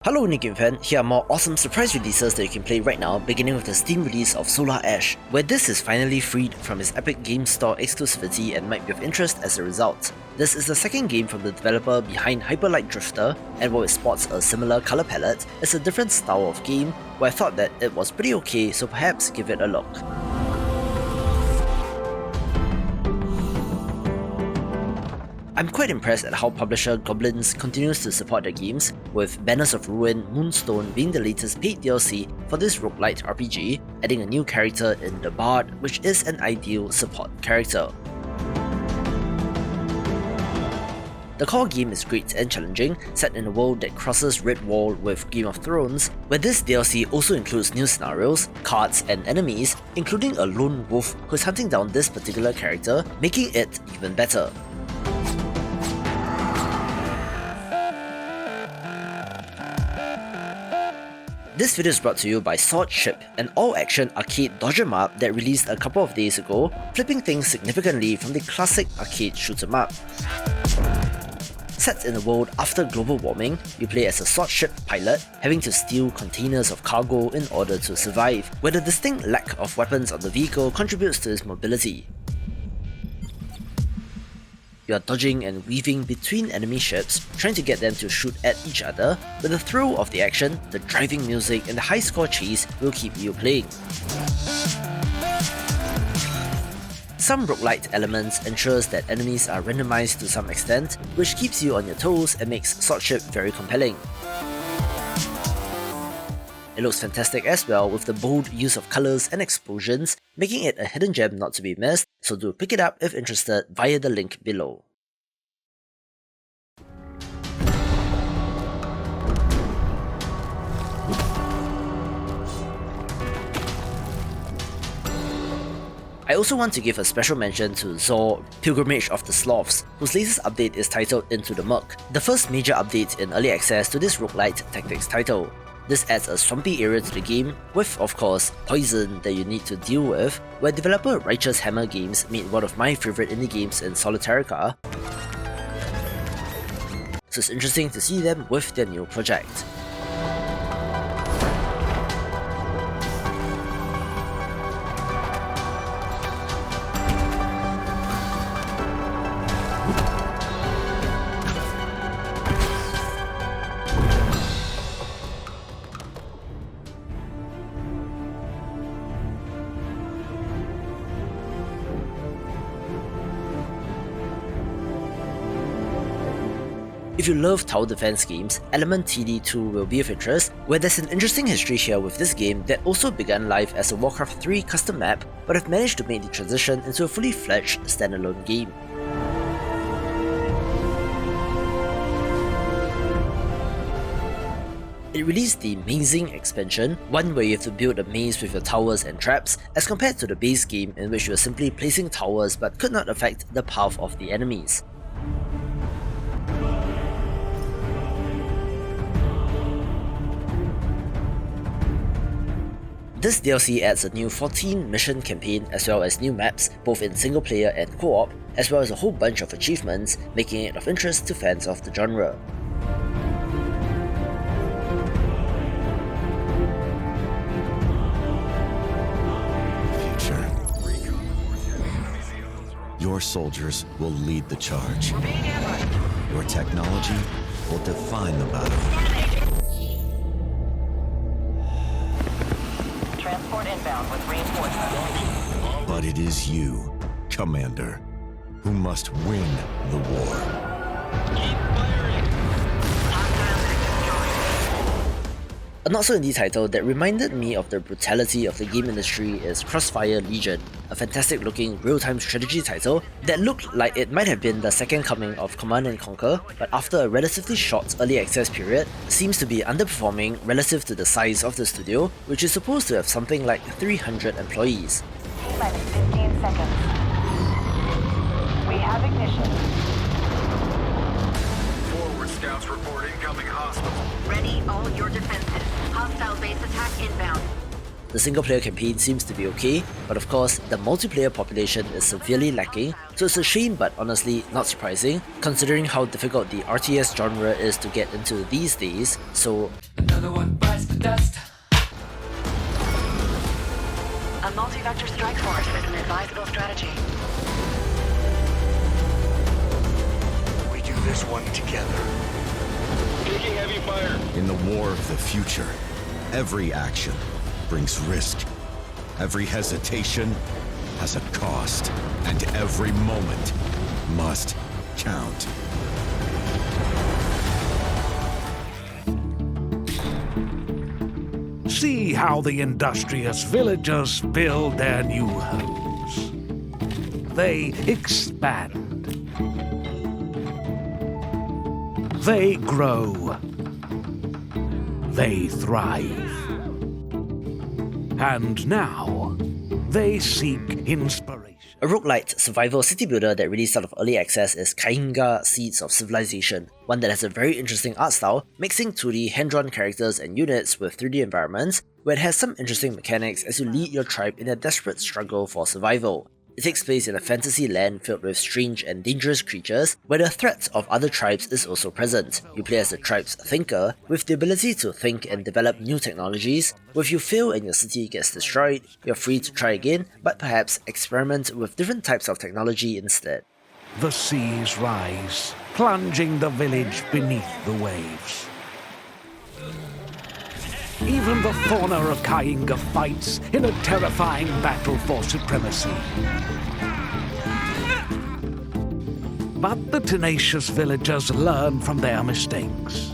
Hello Game fan, here are more awesome surprise releases that you can play right now, beginning with the Steam release of Solar Ash, where this is finally freed from its Epic Games Store exclusivity and might be of interest as a result. This is the second game from the developer behind Hyper Light Drifter, and while it sports a similar colour palette, it's a different style of game, where I thought that it was pretty okay, so perhaps give it a look. I'm quite impressed at how publisher Goblins continues to support their games, with Banners of Ruin Moonstone being the latest paid DLC for this roguelite RPG, adding a new character in the Bard, which is an ideal support character. The core game is great and challenging, set in a world that crosses Red Wall with Game of Thrones, where this DLC also includes new scenarios, cards, and enemies, including a lone wolf who's hunting down this particular character, making it even better. This video is brought to you by Swordship, an all-action arcade dodge 'em up that released a couple of days ago, flipping things significantly from the classic arcade shoot 'em up. Set in a world after global warming, you play as a swordship pilot, having to steal containers of cargo in order to survive, where the distinct lack of weapons on the vehicle contributes to its mobility. You are dodging and weaving between enemy ships, trying to get them to shoot at each other, but the thrill of the action, the driving music, and the high-score chase will keep you playing. Some roguelite elements ensures that enemies are randomized to some extent, which keeps you on your toes and makes Swordship very compelling. It looks fantastic as well, with the bold use of colours and explosions, making it a hidden gem not to be missed, so do pick it up if interested via the link below. I also want to give a special mention to Zor, Pilgrimage of the Slorfs, whose latest update is titled Into the Murk, the first major update in early access to this roguelite tactics title. This adds a swampy area to the game, with, of course, poison that you need to deal with, where developer Righteous Hammer Games made one of my favourite indie games in Solitarica, so it's interesting to see them with their new project. If you love tower defense games, Element TD2 will be of interest, where there's an interesting history here with this game that also began life as a Warcraft 3 custom map, but have managed to make the transition into a fully fledged standalone game. It released the Amazing expansion, one where you have to build a maze with your towers and traps, as compared to the base game in which you were simply placing towers but could not affect the path of the enemies. This DLC adds a new 14 mission campaign as well as new maps, both in single player and co-op, as well as a whole bunch of achievements, making it of interest to fans of the genre. Future. Your soldiers will lead the charge. Your technology will define the battle. Transport inbound with reinforcements. But it is you, Commander, who must win the war. A not-so-indie title that reminded me of the brutality of the game industry is Crossfire Legion, a fantastic-looking real-time strategy title that looked like it might have been the second coming of Command & Conquer, but after a relatively short early access period, seems to be underperforming relative to the size of the studio, which is supposed to have something like 300 employees. T-minus 15 seconds. We have ignition. Forward scouts report incoming hostile. Ready all your defenses. Hostile base attack inbound. The single-player campaign seems to be okay, but of course, the multiplayer population is severely lacking, so it's a shame but honestly not surprising, considering how difficult the RTS genre is to get into these days, so Another one bites the dust. A multi-vector strike force is an advisable strategy. We do this one together. Taking heavy fire. In the war of the future, every action brings risk. Every hesitation has a cost, and every moment must count. See how the industrious villagers build their new homes. They expand. They grow. They thrive. And now, they seek inspiration. A roguelite survival city builder that released out of early access is Kainga Seeds of Civilization, one that has a very interesting art style, mixing 2D hand-drawn characters and units with 3D environments, where it has some interesting mechanics as you lead your tribe in a desperate struggle for survival. It takes place in a fantasy land filled with strange and dangerous creatures, where the threat of other tribes is also present. You play as the tribe's thinker, with the ability to think and develop new technologies. If you fail and your city gets destroyed, you're free to try again, but perhaps experiment with different types of technology instead. The seas rise, plunging the village beneath the waves. Even the fauna of Kainga fights in a terrifying battle for supremacy. But the tenacious villagers learn from their mistakes.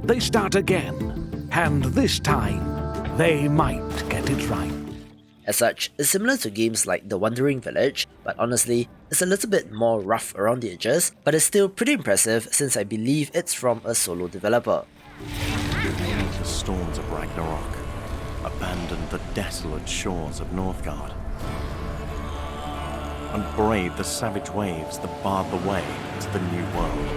They start again, and this time, they might get it right. As such, it's similar to games like The Wandering Village, but honestly, it's a little bit more rough around the edges, but it's still pretty impressive since I believe it's from a solo developer. Beneath the storms of Ragnarok, abandoned the desolate shores of Northgard, and braved the savage waves that barred the way to the new world.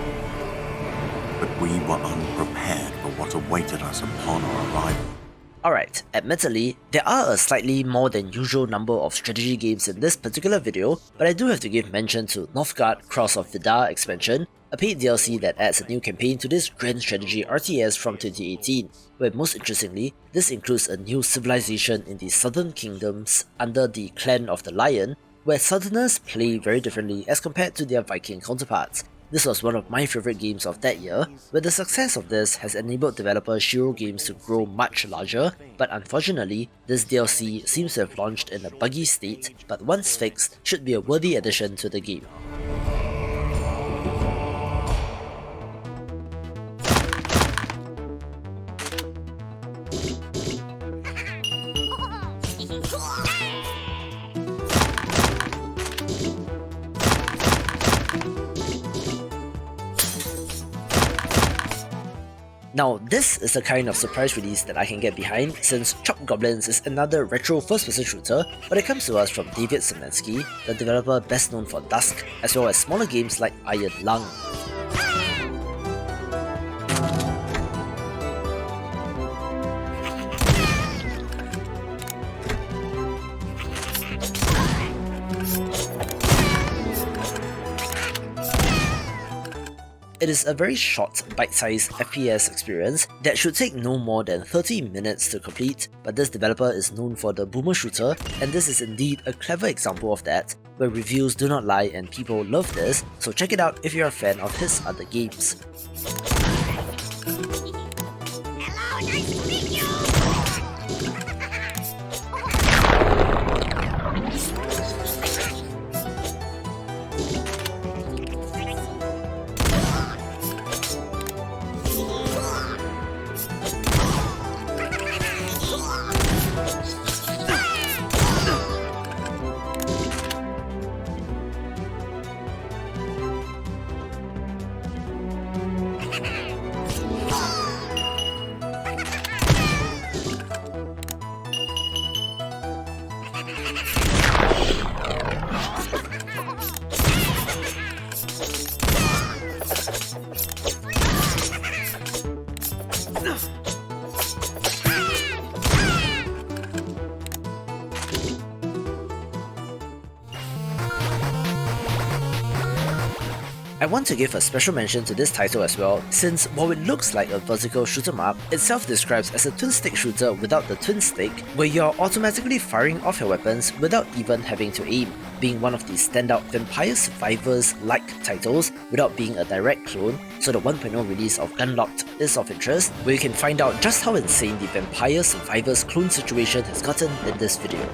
But we were unprepared for what awaited us upon our arrival. Alright, admittedly, there are a slightly more than usual number of strategy games in this particular video, but I do have to give mention to Northgard Cross of Vidar expansion, a paid DLC that adds a new campaign to this grand strategy RTS from 2018, where most interestingly, this includes a new civilization in the southern kingdoms under the Clan of the Lion, where southerners play very differently as compared to their Viking counterparts. This was one of my favourite games of that year, where the success of this has enabled developer Shiro Games to grow much larger, but unfortunately, this DLC seems to have launched in a buggy state, but once fixed, should be a worthy addition to the game. Now, this is the kind of surprise release that I can get behind, since Chopped Goblins is another retro first-person shooter, but it comes to us from David Semensky, the developer best known for Dusk, as well as smaller games like Iron Lung. It is a very short, bite-sized FPS experience that should take no more than 30 minutes to complete, but this developer is known for the boomer shooter, and this is indeed a clever example of that, where reviews do not lie and people love this, so check it out if you're a fan of his other games. Hello, nice to meet you! I want to give a special mention to this title as well, since while it looks like a vertical shoot 'em up, it self-describes as a twin-stick shooter without the twin stick, where you're automatically firing off your weapons without even having to aim, being one of the standout Vampire Survivors-like titles without being a direct clone, so the 1.0 release of Gunlocked is of interest, where you can find out just how insane the Vampire Survivors clone situation has gotten in this video.